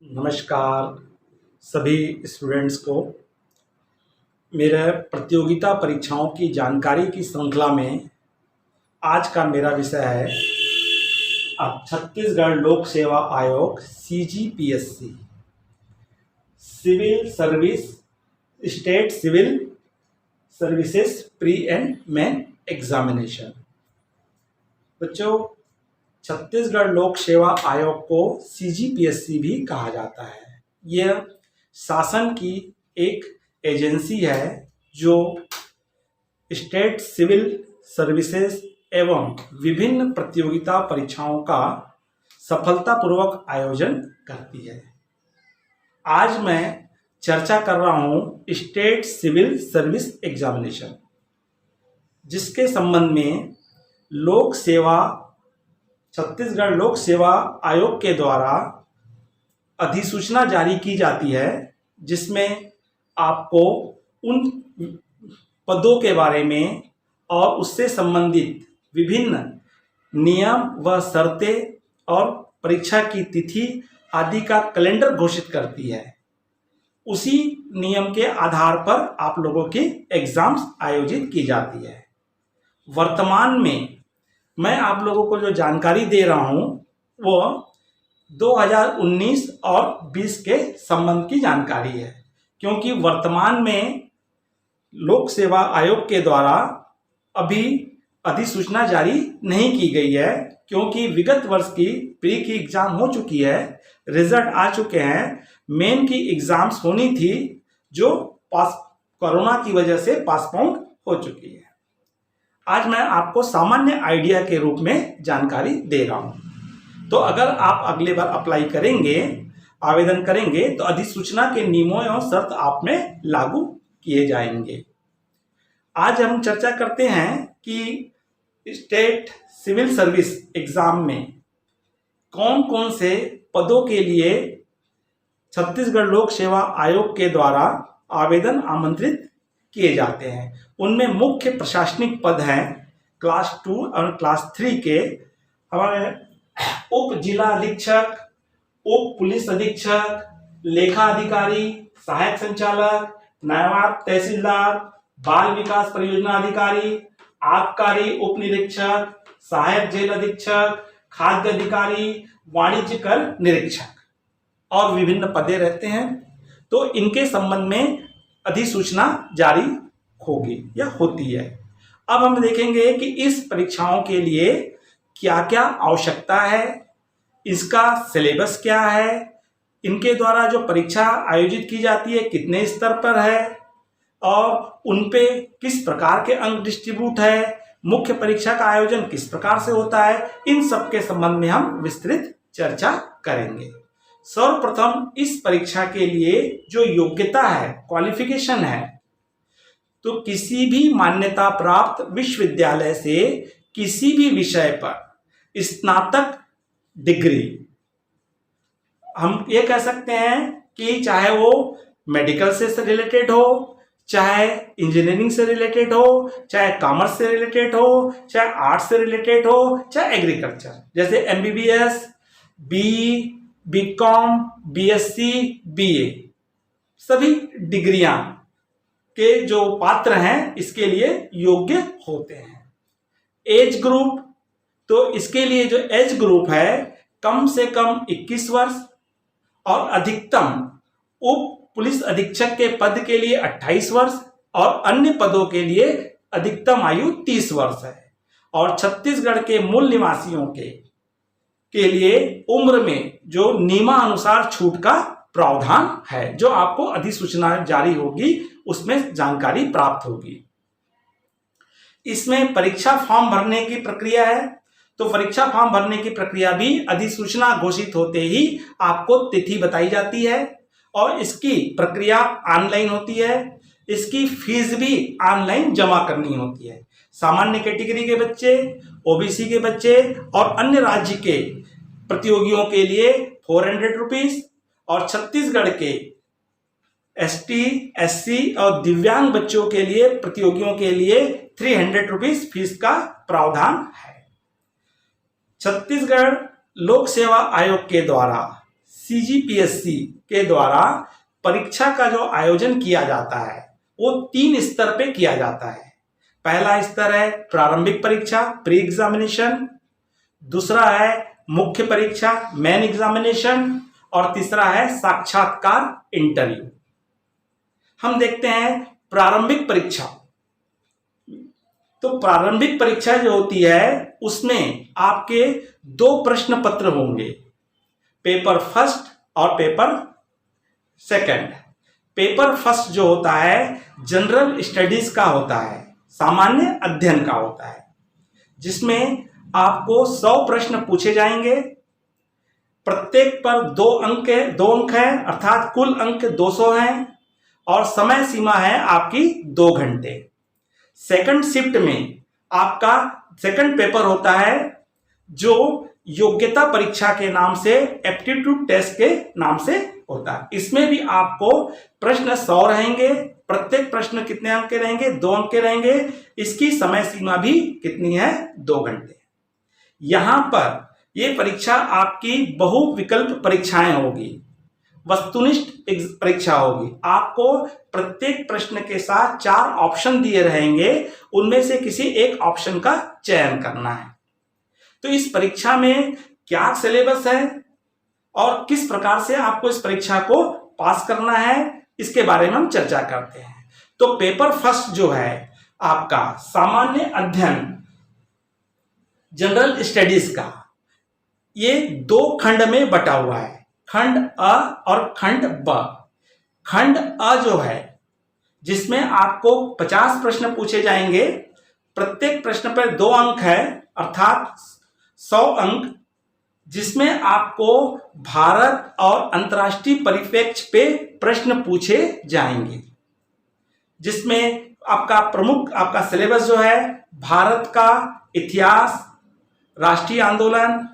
नमस्कार सभी स्टूडेंट्स को। मेरे प्रतियोगिता परीक्षाओं की जानकारी की श्रृंखला में आज का मेरा विषय है अब छत्तीसगढ़ लोक सेवा आयोग CGPSC civil service state civil services pre and main examination. बच्चों, छत्तीसगढ़ लोक सेवा आयोग को CGPSC भी कहा जाता है। यह शासन की एक एजेंसी है जो स्टेट सिविल सर्विसेज एवं विभिन्न प्रतियोगिता परीक्षाओं का सफलतापूर्वक आयोजन करती है। आज मैं चर्चा कर रहा हूं स्टेट सिविल सर्विस एग्जामिनेशन, जिसके संबंध में छत्तीसगढ़ लोक सेवा आयोग के द्वारा अधिसूचना जारी की जाती है, जिसमें आपको उन पदों के बारे में और उससे संबंधित विभिन्न नियम व शर्तें और परीक्षा की तिथि आदि का कैलेंडर घोषित करती है। उसी नियम के आधार पर आप लोगों की एग्जाम्स आयोजित की जाती है। वर्तमान में मैं आप लोगों को जो जानकारी दे रहा हूं वो 2019 और 20 के संबंध की जानकारी है, क्योंकि वर्तमान में लोक सेवा आयोग के द्वारा अभी अधिसूचना जारी नहीं की गई है, क्योंकि विगत वर्ष की प्री की एग्जाम हो चुकी है, रिजल्ट आ चुके हैं। मेन की एग्जाम्स होनी थी जो कोरोना की वजह से पासपोन हो चुकी है। आज मैं आपको सामान्य आइडिया के रूप में जानकारी दे रहा हूं। तो अगर आप अगले बार अप्लाई करेंगे, आवेदन करेंगे, तो अधिसूचना के नियमों एवं शर्त आप में लागू किए जाएंगे। आज हम चर्चा करते हैं कि स्टेट सिविल सर्विस एग्जाम में कौन कौन से पदों के लिए छत्तीसगढ़ लोक सेवा आयोग के द्वारा आवेदन आमंत्रित किए जाते हैं। उनमें मुख्य प्रशासनिक पद हैं क्लास 2 और क्लास 3 के। हमारे उप जिला अधीक्षक, उप पुलिस अधीक्षक, लेखा अधिकारी, सहायक संचालक, नायब तहसीलदार, बाल विकास परियोजना अधिकारी, आबकारी उप निरीक्षक, सहायक जेल अधीक्षक, खाद्य अधिकारी, वाणिज्य कर निरीक्षक और विभिन्न पदे रहते हैं। तो इनके संबंध में अधिसूचना जारी होगी या होती है। अब हम देखेंगे कि इस परीक्षाओं के लिए क्या क्या आवश्यकता है, इसका सिलेबस क्या है, इनके द्वारा जो परीक्षा आयोजित की जाती है कितने स्तर पर है और उन पे किस प्रकार के अंक डिस्ट्रीब्यूट है, मुख्य परीक्षा का आयोजन किस प्रकार से होता है, इन सब के संबंध में हम विस्तृत चर्चा करेंगे। सर्वप्रथम इस परीक्षा के लिए जो योग्यता है, क्वालिफिकेशन है, तो किसी भी मान्यता प्राप्त विश्वविद्यालय से किसी भी विषय पर स्नातक डिग्री, हम ये कह सकते हैं कि चाहे वो मेडिकल से रिलेटेड हो, चाहे इंजीनियरिंग से रिलेटेड हो, चाहे कॉमर्स से रिलेटेड हो, चाहे आर्ट्स से रिलेटेड हो, चाहे एग्रीकल्चर, जैसे MBBS, BE, BCom, BSc, BA, सभी डिग्रियां के जो पात्र हैं इसके लिए योग्य होते हैं। एज ग्रुप, तो इसके लिए जो एज ग्रुप है कम से कम 21 वर्ष और अधिकतम उप पुलिस अधीक्षक के पद के लिए 28 वर्ष और अन्य पदों के लिए अधिकतम आयु 30 वर्ष है। और छत्तीसगढ़ के मूल निवासियों के लिए उम्र में जो नियमानुसार छूट का प्रावधान है, जो आपको अधिसूचना जारी होगी उसमें जानकारी प्राप्त होगी। इसमें परीक्षा फॉर्म भरने की प्रक्रिया है, तो परीक्षा फॉर्म भरने की प्रक्रिया भी अधिसूचना घोषित होते ही आपको तिथि बताई जाती है और इसकी प्रक्रिया ऑनलाइन होती है। इसकी फीस भी ऑनलाइन जमा करनी होती है। सामान्य कैटेगरी के बच्चे, OBC के बच्चे और अन्य राज्य के प्रतियोगियों के लिए 400 रुपीज और छत्तीसगढ़ के ST, SC और दिव्यांग बच्चों के लिए, प्रतियोगियों के लिए 300 रुपीज फीस का प्रावधान है। छत्तीसगढ़ लोक सेवा आयोग के द्वारा सीजीपीएससी के द्वारा परीक्षा का जो आयोजन किया जाता है वो 3 स्तर पे किया जाता है। पहला स्तर है प्रारंभिक परीक्षा, प्री एग्जामिनेशन, दूसरा है मुख्य परीक्षा, मेन एग्जामिनेशन, और तीसरा है साक्षात्कार, इंटरव्यू। हम देखते हैं प्रारंभिक परीक्षा। तो प्रारंभिक परीक्षा जो होती है उसमें आपके 2 प्रश्न पत्र होंगे, पेपर फर्स्ट और पेपर सेकंड। पेपर फर्स्ट जो होता है जनरल स्टडीज का होता है, सामान्य अध्ययन का होता है, जिसमें आपको 100 प्रश्न पूछे जाएंगे। प्रत्येक पर 2 अंक है, अर्थात कुल अंक 200 हैं, और समय सीमा है आपकी 2 घंटे। सेकंड शिफ्ट में आपका सेकंड पेपर होता है जो योग्यता परीक्षा के नाम से, एप्टीट्यूड टेस्ट के नाम से होता है। इसमें भी आपको प्रश्न 100 रहेंगे, प्रत्येक प्रश्न कितने अंक के रहेंगे, 2 अंक के रहेंगे। इसकी समय सीमा भी कितनी है, 2 घंटे। यहां पर यह परीक्षा आपकी बहुविकल्प परीक्षाएं होगी, वस्तुनिष्ठ परीक्षा होगी। आपको प्रत्येक प्रश्न के साथ 4 ऑप्शन दिए रहेंगे, उनमें से किसी एक ऑप्शन का चयन करना है। तो इस परीक्षा में क्या सिलेबस है और किस प्रकार से आपको इस परीक्षा को पास करना है, इसके बारे में हम चर्चा करते हैं। तो पेपर फर्स्ट जो है आपका सामान्य अध्ययन, जनरल स्टडीज का, ये 2 खंड में बटा हुआ है, खंड अ और खंड ब। खंड अ जो है जिसमें आपको 50 प्रश्न पूछे जाएंगे, प्रत्येक प्रश्न पर 2 अंक है, अर्थात 100 अंक, जिसमें आपको भारत और अंतर्राष्ट्रीय परिप्रेक्ष्य पे प्रश्न पूछे जाएंगे, जिसमें आपका सिलेबस जो है भारत का इतिहास, राष्ट्रीय आंदोलन,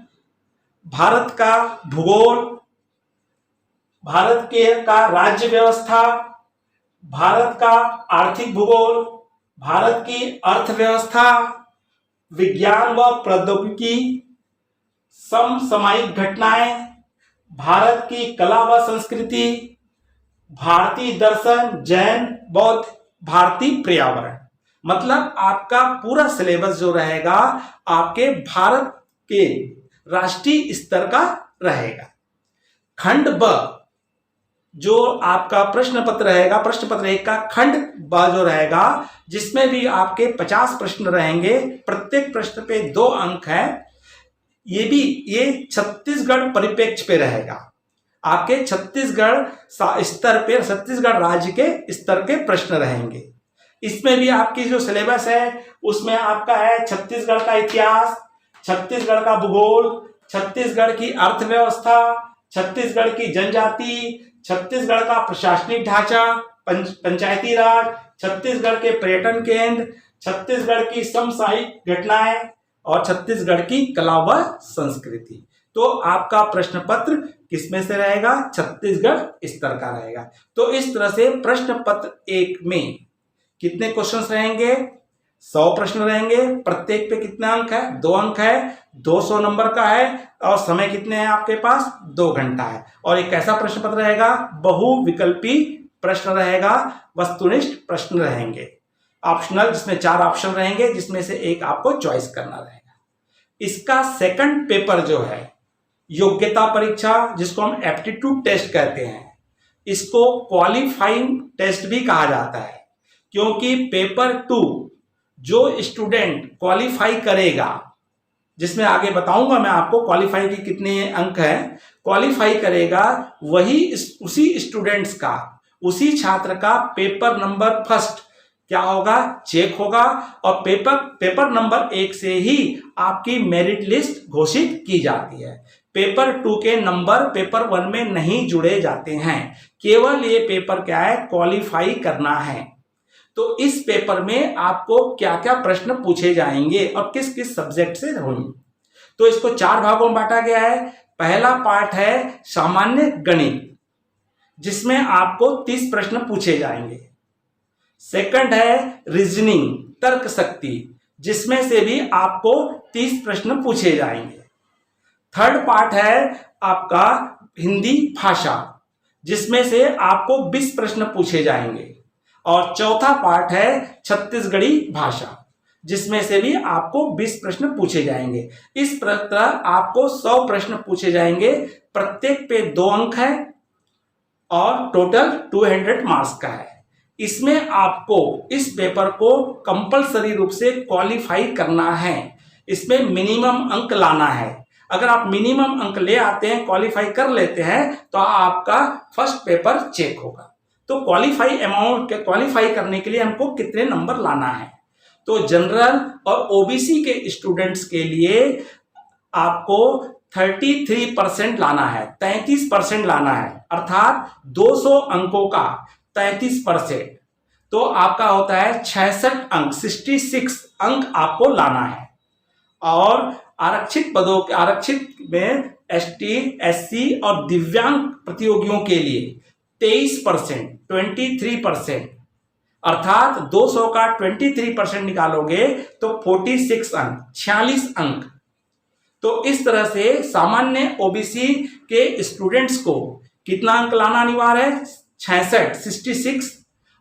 भारत का भूगोल, भारत का राज्य व्यवस्था, भारत का आर्थिक भूगोल, भारत की अर्थव्यवस्था, विज्ञान व प्रौद्योगिकी, समसामयिक घटनाएं, भारत की कला व संस्कृति, भारतीय दर्शन, जैन, बौद्ध, भारतीय पर्यावरण। मतलब आपका पूरा सिलेबस जो रहेगा आपके भारत के राष्ट्रीय स्तर का रहेगा। खंड ब जो आपका प्रश्न पत्र रहेगा, प्रश्न पत्र 1 का खंड ब जो रहेगा, जिसमें भी आपके 50 प्रश्न रहेंगे, प्रत्येक प्रश्न पे 2 अंक है। ये छत्तीसगढ़ परिप्रेक्ष्य पे रहेगा, आपके छत्तीसगढ़ स्तर पे, छत्तीसगढ़ राज्य के स्तर के प्रश्न रहेंगे। इसमें भी आपकी जो सिलेबस है उसमें आपका है छत्तीसगढ़ का इतिहास, छत्तीसगढ़ का भूगोल, छत्तीसगढ़ की अर्थव्यवस्था, छत्तीसगढ़ की जनजाति, छत्तीसगढ़ का प्रशासनिक ढांचा, पंचायती राज, छत्तीसगढ़ के पर्यटन केंद्र, छत्तीसगढ़ की समसामयिक घटनाएं और छत्तीसगढ़ की कला व संस्कृति। तो आपका प्रश्न पत्र किसमें से रहेगा, छत्तीसगढ़ स्तर का रहेगा। तो इस तरह से प्रश्न पत्र 1 में कितने क्वेश्चंस रहेंगे, 100 प्रश्न रहेंगे, प्रत्येक पे कितने अंक है, 2 अंक है, 200 नंबर का है, और समय कितने हैं आपके पास, 2 घंटा है। और एक ऐसा प्रश्न पत्र रहेगा, बहुविकल्पी प्रश्न रहेगा, वस्तुनिष्ठ प्रश्न रहेंगे, ऑप्शनल, जिसमें 4 ऑप्शन रहेंगे, जिसमें से एक आपको चॉइस करना रहेगा। इसका सेकंड पेपर जो है योग्यता परीक्षा, जिसको हम एप्टीट्यूड टेस्ट कहते हैं, इसको क्वालिफाइंग टेस्ट भी कहा जाता है, क्योंकि पेपर 2 जो स्टूडेंट क्वालिफाई करेगा, जिसमें आगे बताऊंगा मैं आपको क्वालिफाई के कितने अंक हैं, क्वालिफाई करेगा वही उसी स्टूडेंट्स का, उसी छात्र का पेपर नंबर फर्स्ट क्या होगा, चेक होगा, और पेपर नंबर 1 से ही आपकी मेरिट लिस्ट घोषित की जाती है। पेपर 2 के नंबर पेपर 1 में नहीं जुड़े जाते हैं, केवल ये पेपर क्या है, क्वालिफाई करना है। तो इस पेपर में आपको क्या क्या प्रश्न पूछे जाएंगे और किस किस सब्जेक्ट से होंगे। तो इसको 4 भागों में बांटा गया है। पहला पार्ट है सामान्य गणित, जिसमें आपको 30 प्रश्न पूछे जाएंगे। सेकंड है रीजनिंग, तर्क शक्ति, जिसमें से भी आपको 30 प्रश्न पूछे जाएंगे। थर्ड पार्ट है आपका हिंदी भाषा, जिसमें से आपको 20 प्रश्न पूछे जाएंगे। और चौथा पार्ट है छत्तीसगढ़ी भाषा, जिसमें से भी आपको 20 प्रश्न पूछे जाएंगे। इस प्रकार आपको 100 प्रश्न पूछे जाएंगे, प्रत्येक पे 2 अंक है और टोटल 200 मार्क्स का है। इसमें आपको इस पेपर को कंपलसरी रूप से क्वालिफाई करना है, इसमें मिनिमम अंक लाना है। अगर आप मिनिमम अंक ले आते हैं, क्वालिफाई कर लेते हैं, तो आपका फर्स्ट पेपर चेक होगा। तो क्वालिफाई करने के लिए हमको कितने नंबर लाना है? तो जनरल और ओबीसी के स्टूडेंट्स के लिए आपको 33% लाना है, 33% लाना है, अर्थात 200 अंकों का 33%, तो आपका होता है 66 अंक, 66 अंक आपको लाना है। और आरक्षित पदों के आरक्षित में एसटी, एससी और दिव्यांग प्रतियोगियों के लिए 23%, 23%, अर्थात 200 का 23% निकालोगे तो 46 अंक, 46 अंक। तो इस तरह से सामान्य ओबीसी के स्टूडेंट्स को कितना अंक लाना अनिवार्य है? 66,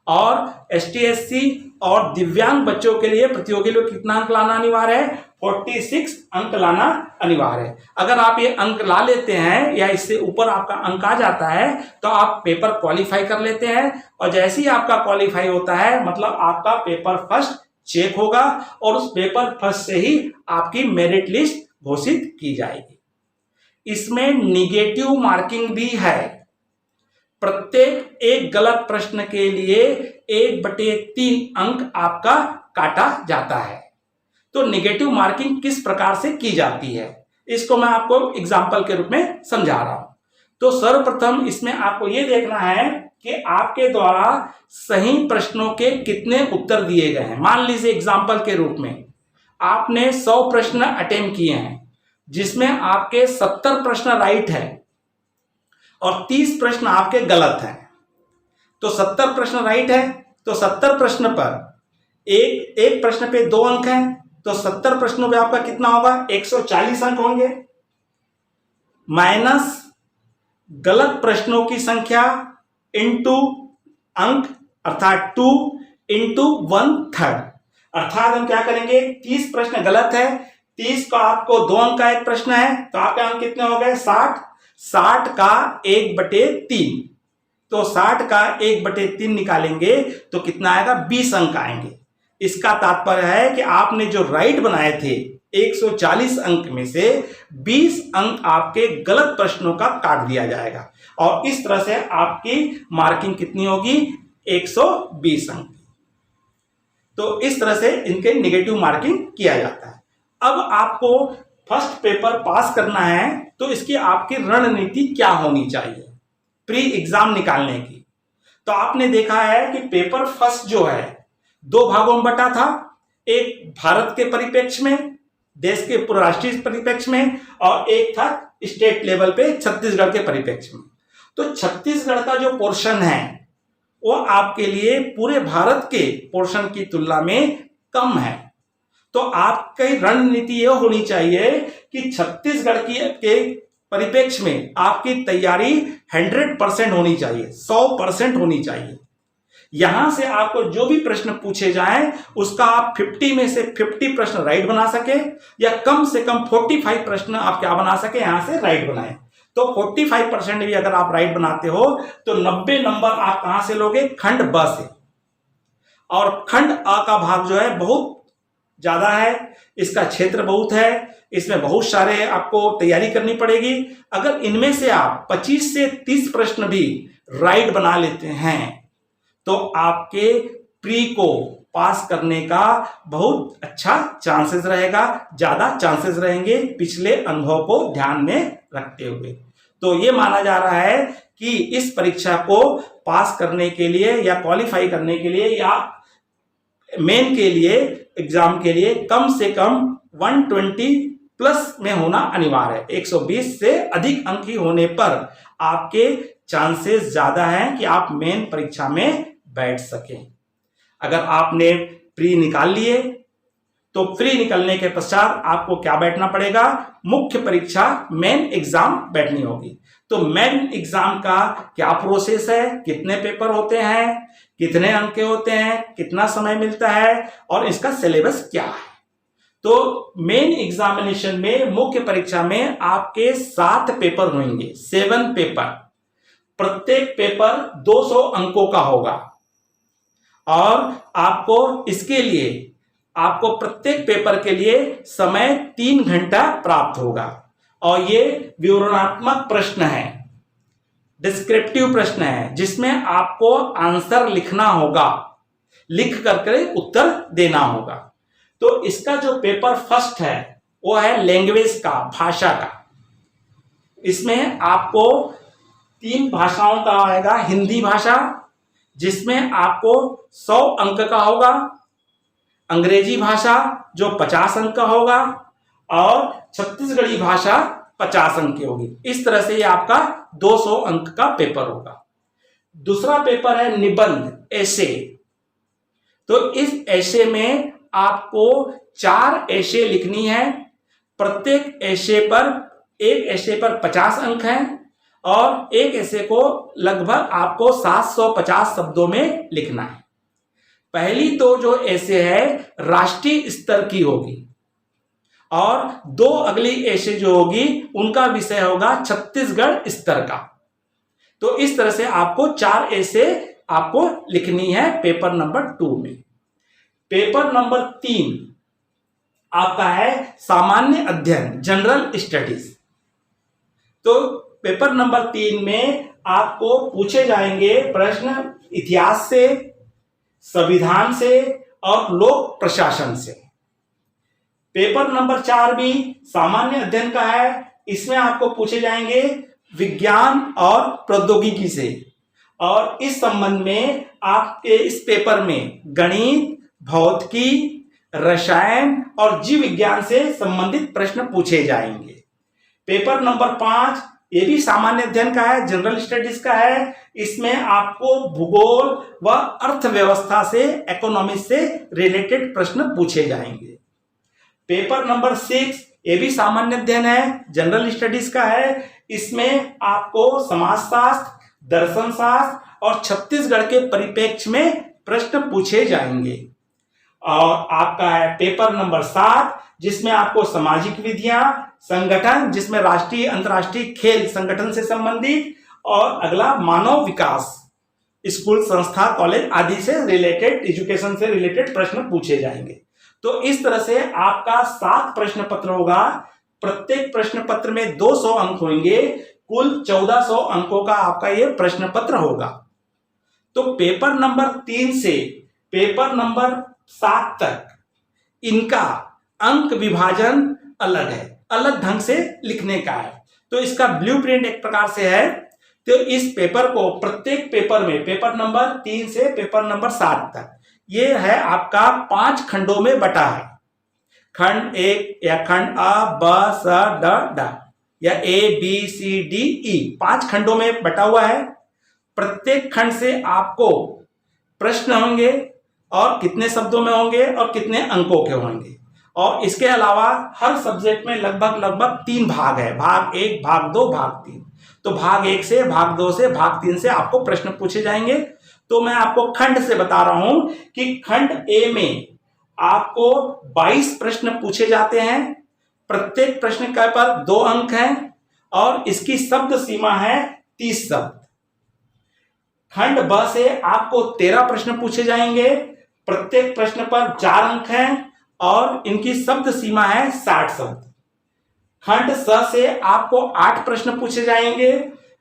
और एसटी, एससी और दिव्यांग बच्चों के लिए प्रतियोगी लोग कितना अंक लाना अनिवार्य है? 46 अंक लाना अनिवार्य है। अगर आप ये अंक ला लेते हैं या इससे ऊपर आपका अंक आ जाता है तो आप पेपर क्वालिफाई कर लेते हैं, और जैसे ही आपका क्वालिफाई होता है मतलब आपका पेपर फर्स्ट चेक होगा, और उस पेपर फर्स्ट से ही आपकी मेरिट लिस्ट घोषित की जाएगी। इसमें निगेटिव मार्किंग भी है। प्रत्येक एक गलत प्रश्न के लिए 1/3 अंक आपका काटा जाता है। तो निगेटिव मार्किंग किस प्रकार से की जाती है, इसको मैं आपको एग्जाम्पल के रूप में समझा रहा हूं। तो सर्वप्रथम इसमें आपको यह देखना है कि आपके द्वारा सही प्रश्नों के कितने उत्तर दिए गए हैं। मान लीजिए एग्जाम्पल के रूप में आपने 100 प्रश्न अटेम्प्ट किए हैं, जिसमें आपके 70 प्रश्न राइट है और 30 प्रश्न आपके गलत हैं। तो 70 प्रश्न राइट है, तो 70 प्रश्न पर एक प्रश्न पे 2 अंक हैं, तो 70 प्रश्नों पे आपका कितना होगा? 140 अंक होंगे, माइनस गलत प्रश्नों की संख्या इंटू अंक, अर्थात 2 इंटू 1/3। अर्थात हम क्या करेंगे? 30 प्रश्न गलत है, 30 का आपको 2 अंक का एक प्रश्न है, तो आपके अंक कितने हो गए? 60। 60 का 1/3, तो 60 का 1/3 निकालेंगे तो कितना आएगा? 20 अंक आएंगे। इसका तात्पर्य है कि आपने जो राइट बनाए थे 140 अंक में से 20 अंक आपके गलत प्रश्नों का काट दिया जाएगा, और इस तरह से आपकी मार्किंग कितनी होगी? 120 अंक। तो इस तरह से इनके नेगेटिव मार्किंग किया जाता है। अब आपको फर्स्ट पेपर पास करना है तो इसकी आपकी रणनीति क्या होनी चाहिए प्री एग्जाम निकालने की? तो आपने देखा है कि पेपर फर्स्ट जो है 2 भागों में बटा था, एक भारत के परिप्रेक्ष्य में, देश के पूर्व राष्ट्रीय परिप्रेक्ष्य में, और एक था स्टेट लेवल पे छत्तीसगढ़ के परिप्रेक्ष्य में। तो छत्तीसगढ़ का जो पोर्शन है वो आपके लिए पूरे भारत के पोर्शन की तुलना में कम है। तो आपकी रणनीति यह होनी चाहिए कि छत्तीसगढ़ के परिप्रेक्ष्य में आपकी तैयारी 100% होनी चाहिए, 100% होनी चाहिए। यहां से आपको जो भी प्रश्न पूछे जाएं उसका आप 50 में से 50 प्रश्न राइट बना सके, या कम से कम 45 प्रश्न आप क्या बना सके? यहां से राइट बनाएं। तो 45% भी अगर आप राइट बनाते हो तो 90 नंबर आप कहां से लोगे? खंड ब से। और खंड अ का भाग जो है बहुत ज्यादा है, इसका क्षेत्र बहुत है, इसमें बहुत सारे आपको तैयारी करनी पड़ेगी। अगर इनमें से आप 25 से 30 प्रश्न भी राइट बना लेते हैं तो आपके प्री को पास करने का बहुत अच्छा चांसेस रहेगा, ज्यादा चांसेस रहेंगे पिछले अनुभव को ध्यान में रखते हुए। तो ये माना जा रहा है कि इस परीक्षा को पास करने के लिए या क्वालिफाई करने के लिए या मेन के लिए एग्जाम के लिए कम से कम 120 प्लस में होना अनिवार्य है। 120 से अधिक अंक ही होने पर आपके चांसेस ज्यादा हैं कि आप मेन परीक्षा में बैठ सकें। अगर आपने प्री निकाल लिए तो प्री निकलने के पश्चात आपको क्या बैठना पड़ेगा, मुख्य परीक्षा मेन एग्जाम बैठनी होगी। तो मेन एग्जाम का क्या प्रोसेस है, कितने पेपर होते हैं, कितने अंक के होते हैं, कितना समय मिलता है और इसका सिलेबस क्या है। तो मेन एग्जामिनेशन में, मुख्य परीक्षा में आपके 7 पेपर होंगे, 7 पेपर। प्रत्येक पेपर 200 अंकों का होगा और आपको इसके लिए, आपको प्रत्येक पेपर के लिए समय 3 घंटा प्राप्त होगा। और ये विवरणात्मक प्रश्न है, डिस्क्रिप्टिव प्रश्न है, जिसमें आपको आंसर लिखना होगा, लिख करके उत्तर देना होगा। तो इसका जो पेपर फर्स्ट है वो है लैंग्वेज का, भाषा का। इसमें आपको 3 भाषाओं का आएगा। हिंदी भाषा जिसमें आपको 100 अंक का होगा, अंग्रेजी भाषा जो 50 अंक का होगा और छत्तीसगढ़ी भाषा 50 अंक की होगी। इस तरह से ये आपका 200 अंक का पेपर होगा। दूसरा पेपर है निबंध, एसे। तो इस एसे में आपको 4 एसे लिखनी है। प्रत्येक एसे पर, एक एसे पर 50 अंक हैं और एक एसे को लगभग आपको 750 शब्दों में लिखना है। पहली 2 जो एसे है राष्ट्रीय स्तर की होगी और 2 अगली एसे जो होगी उनका विषय होगा छत्तीसगढ़ स्तर का। तो इस तरह से आपको 4 एसे आपको लिखनी है पेपर नंबर 2 में। पेपर नंबर 3 आपका है सामान्य अध्ययन, जनरल स्टडीज। तो पेपर नंबर 3 में आपको पूछे जाएंगे प्रश्न इतिहास से, संविधान से और लोक प्रशासन से। पेपर नंबर 4 भी सामान्य अध्ययन का है। इसमें आपको पूछे जाएंगे विज्ञान और प्रौद्योगिकी से, और इस संबंध में आपके इस पेपर में गणित, भौतिकी, रसायन और जीव विज्ञान से संबंधित प्रश्न पूछे जाएंगे। पेपर नंबर 5 ये भी सामान्य अध्ययन का है, जनरल स्टडीज का है। इसमें आपको भूगोल व अर्थव्यवस्था से, इकोनॉमिक्स से रिलेटेड प्रश्न पूछे जाएंगे। पेपर नंबर 6 ये भी सामान्य अध्ययन है, जनरल स्टडीज का है। इसमें आपको समाजशास्त्र, दर्शन शास्त्र और छत्तीसगढ़ के परिप्रेक्ष्य में प्रश्न पूछे जाएंगे। और आपका है पेपर नंबर 7 जिसमें आपको सामाजिक विधियां, संगठन जिसमें राष्ट्रीय अंतर्राष्ट्रीय खेल संगठन से संबंधित, और अगला मानव विकास, स्कूल, संस्था, कॉलेज आदि से रिलेटेड, एजुकेशन से रिलेटेड प्रश्न पूछे जाएंगे। तो इस तरह से आपका 7 प्रश्न पत्र होगा। प्रत्येक प्रश्न पत्र में 200 अंक होंगे। कुल 1400 अंकों का आपका ये प्रश्न पत्र होगा। तो पेपर नंबर 3 से पेपर नंबर 7 तक इनका अंक विभाजन अलग है, अलग ढंग से लिखने का है। तो इसका ब्लूप्रिंट एक प्रकार से है। तो इस पेपर को प्रत्येक पेपर में, पेपर नंबर 3 से पेपर नंबर 7 तक, ये है आपका 5 खंडों में बटा है। खंड 1 या खंड अ, ब, स, ड, ड या ए, बी, सी, डी, ई 5 खंडों में बटा हुआ है। प्रत्येक खंड से आपको प्रश्न होंगे और कितने शब्दों में होंगे और कितने अंकों के होंगे। और इसके अलावा हर सब्जेक्ट में लगभग 3 भाग है, भाग 1, भाग 2, भाग 3। तो भाग 1 से, भाग 2 से, भाग 3 से आपको प्रश्न पूछे जाएंगे। तो मैं आपको खंड से बता रहा हूं कि खंड ए में आपको 22 प्रश्न पूछे जाते हैं। प्रत्येक प्रश्न का पर 2 अंक हैं और इसकी शब्द सीमा है 30 शब्द। खंड ब से आपको 13 प्रश्न पूछे जाएंगे। प्रत्येक प्रश्न पर 4 अंक हैं और इनकी शब्द सीमा है 60 शब्द। खंड स से आपको 8 प्रश्न पूछे जाएंगे।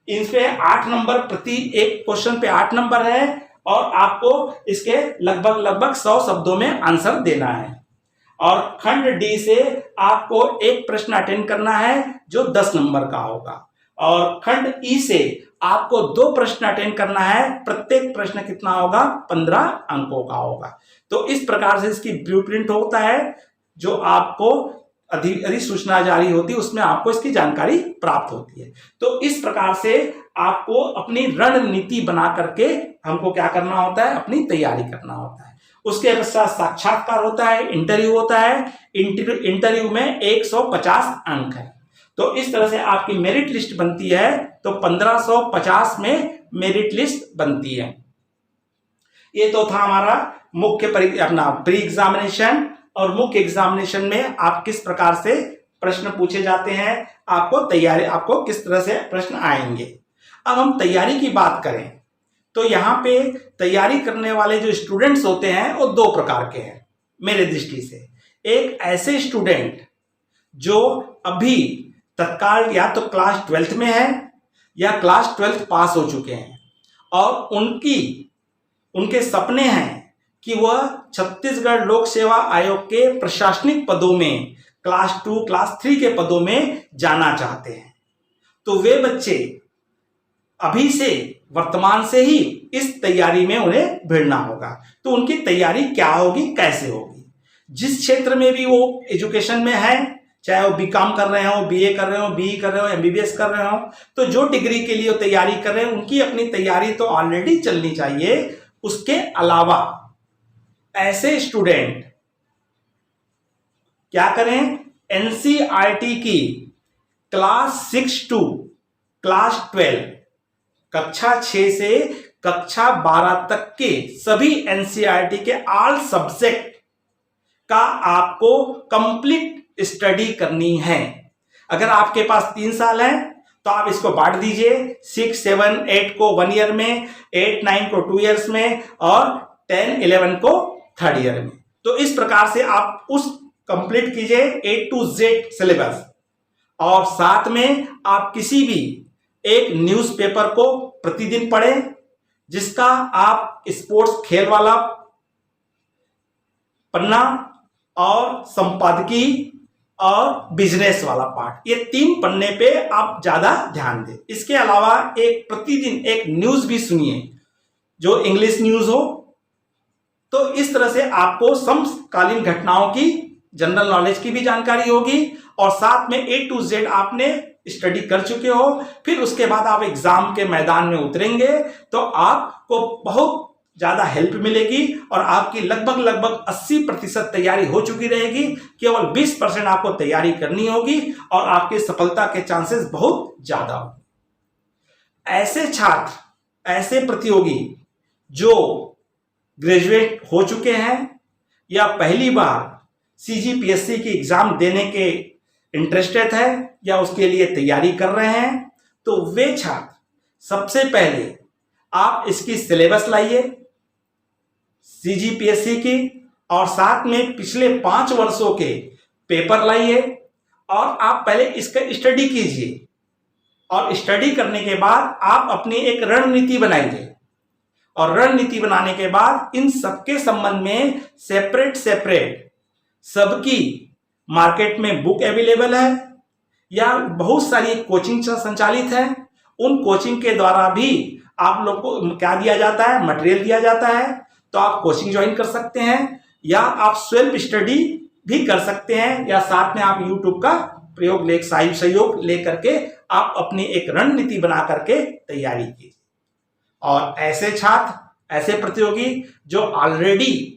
इनपे 8 नंबर, प्रति एक क्वेश्चन पे 8 नंबर है और आपको इसके लगभग 100 शब्दों में आंसर देना है। और खंड डी से आपको एक प्रश्न अटेंड करना है जो 10 नंबर का होगा। और खंड ई से आपको 2 प्रश्न अटेंड करना है, प्रत्येक प्रश्न कितना होगा, 15 अंकों का होगा। तो इस प्रकार से इसकी ब्लूप्रिंट होता है। जो आपको अधिसूचना जारी होती है उसमें आपको इसकी जानकारी प्राप्त होती है। तो इस प्रकार से आपको अपनी रणनीति बना करके हमको क्या करना होता है, अपनी तैयारी करना होता है। उसके पश्चात साक्षात्कार होता है, इंटरव्यू होता है। इंटरव्यू में 150 अंक है। तो इस तरह से आपकी मेरिट लिस्ट बनती है। तो 1550 में मेरिट लिस्ट बनती है। ये तो था हमारा मुख्य अपना प्री एग्जामिनेशन। और मुख्य एग्जामिनेशन में आप किस प्रकार से प्रश्न पूछे जाते हैं, आपको किस तरह से प्रश्न आएंगे। अब हम तैयारी की बात करें तो यहाँ पे तैयारी करने वाले जो स्टूडेंट्स होते हैं वो दो प्रकार के हैं मेरे दृष्टि से। एक ऐसे स्टूडेंट जो अभी तत्काल या तो क्लास 12th में है या क्लास 12th पास हो चुके हैं और उनके सपने हैं कि वह छत्तीसगढ़ लोक सेवा आयोग के प्रशासनिक पदों में क्लास 2, क्लास 3 के पदों में जाना चाहते हैं। तो वे बच्चे अभी से वर्तमान से ही इस तैयारी में उन्हें भिड़ना होगा। तो उनकी तैयारी क्या होगी, कैसे होगी। जिस क्षेत्र में भी वो एजुकेशन में है, चाहे वो बीकॉम कर रहे हो, बीए कर रहे हो, बीई कर रहे हो, एमबीबीएस कर रहे हो, तो जो डिग्री के लिए वो तैयारी कर रहे हैं उनकी अपनी तैयारी तो ऑलरेडी चलनी चाहिए। उसके अलावा ऐसे स्टूडेंट क्या करें, एनसीईआरटी की क्लास 6 टू क्लास 12, कक्षा 6 से कक्षा 12 तक के सभी एनसीईआरटी के ऑल सब्जेक्ट का आपको कंप्लीट स्टडी करनी है। अगर आपके पास 3 साल है तो आप इसको बांट दीजिए, 6, 7, 8 को 1 ईयर में, 8, 9 को 2 ईयर्स में और 10, 11 को 3rd ईयर में। तो इस प्रकार से आप उस कंप्लीट कीजिए A to Z सिलेबस। और साथ में आप किसी भी एक न्यूज़पेपर को प्रतिदिन पढ़ें जिसका आप स्पोर्ट्स खेल वाला पन्ना और संपादकीय और बिजनेस वाला पार्ट, ये 3 पन्ने पे आप ज्यादा ध्यान दें। इसके अलावा एक प्रतिदिन एक न्यूज भी सुनिए जो इंग्लिश न्यूज हो। तो इस तरह से आपको समकालीन घटनाओं की, जनरल नॉलेज की भी जानकारी होगी और साथ में A to Z आपने स्टडी कर चुके हो। फिर उसके बाद आप एग्जाम के मैदान में उतरेंगे तो आपको बहुत ज्यादा हेल्प मिलेगी और आपकी लगभग 80% तैयारी हो चुकी रहेगी। केवल 20% आपको तैयारी करनी होगी और आपके सफलता के चांसेस बहुत ज्यादा होंगे। ऐसे छात्र, ऐसे प्रतियोगी जो ग्रेजुएट हो चुके हैं या पहली बार सीजीपीएससी की एग्जाम देने के इंटरेस्टेड है या उसके लिए तैयारी कर रहे हैं, तो वे छात्र सबसे पहले आप इसकी सिलेबस लाइए सीजीपीएससी की और साथ में पिछले 5 वर्षों के पेपर लाइए और आप पहले इसका स्टडी कीजिए। और स्टडी करने के बाद आप अपनी एक रणनीति बनाइए और रणनीति बनाने के बाद इन सबके संबंध में सेपरेट सबकी मार्केट में बुक अवेलेबल है या बहुत सारी कोचिंग संचालित है। उन कोचिंग के द्वारा भी आप लोग को क्या दिया जाता है, मटेरियल दिया जाता है। तो आप कोचिंग ज्वाइन कर सकते हैं या आप सेल्फ स्टडी भी कर सकते हैं या साथ में आप यूट्यूब का सहयोग लेकर के आप अपनी एक रणनीति बना करके तैयारी कीजिए। और ऐसे छात्र, ऐसे प्रतियोगी जो ऑलरेडी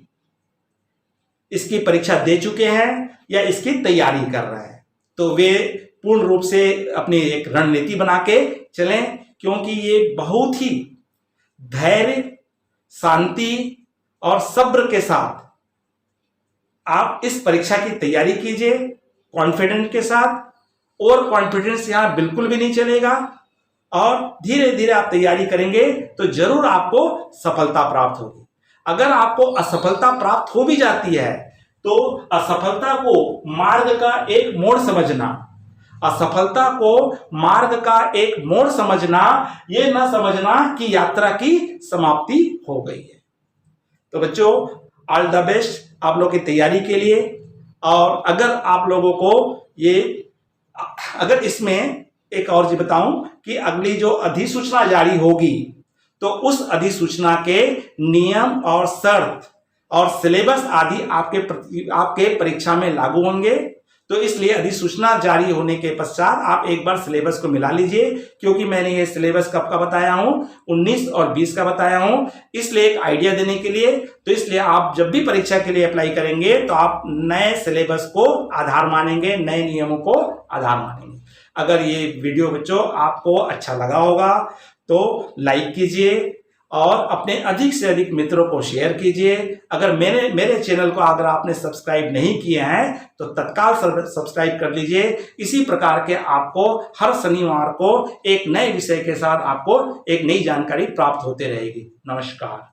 इसकी परीक्षा दे चुके हैं या इसकी तैयारी कर रहे हैं, तो वे पूर्ण रूप से अपनी एक रणनीति बना के चलें, क्योंकि ये बहुत ही धैर्य, शांति और सब्र के साथ आप इस परीक्षा की तैयारी कीजिए कॉन्फिडेंस के साथ। और कॉन्फिडेंस यहाँ बिल्कुल भी नहीं चलेगा और धीरे धीरे आप तैयारी करेंगे तो जरूर आपको सफलता प्राप्त होगी। अगर आपको असफलता प्राप्त हो भी जाती है तो असफलता को मार्ग का एक मोड़ समझना, असफलता को मार्ग का एक मोड़ समझना, ये ना समझना कि यात्रा की समाप्ति हो गई है। तो बच्चों, ऑल द बेस्ट आप लोगों की तैयारी के लिए। और अगर आप लोगों को अगर इसमें एक और चीज बताऊं कि अगली जो अधिसूचना जारी होगी तो उस अधिसूचना के नियम और शर्त और सिलेबस आदि आपके परीक्षा में लागू होंगे। तो इसलिए अधिसूचना जारी होने के पश्चात आप एक बार सिलेबस को मिला लीजिए, क्योंकि मैंने ये सिलेबस कब का बताया हूं, 19 और 20 का बताया हूं, इसलिए एक आइडिया देने के लिए। तो इसलिए आप जब भी परीक्षा के लिए अप्लाई करेंगे तो आप नए सिलेबस को आधार मानेंगे, नए नियमों को आधार मानेंगे। अगर ये वीडियो बच्चों आपको अच्छा लगा होगा तो लाइक कीजिए और अपने अधिक से अधिक मित्रों को शेयर कीजिए। अगर मेरे चैनल को अगर आपने सब्सक्राइब नहीं किए हैं तो तत्काल सब्सक्राइब कर लीजिए। इसी प्रकार के आपको हर शनिवार को एक नए विषय के साथ आपको एक नई जानकारी प्राप्त होते रहेगी। नमस्कार।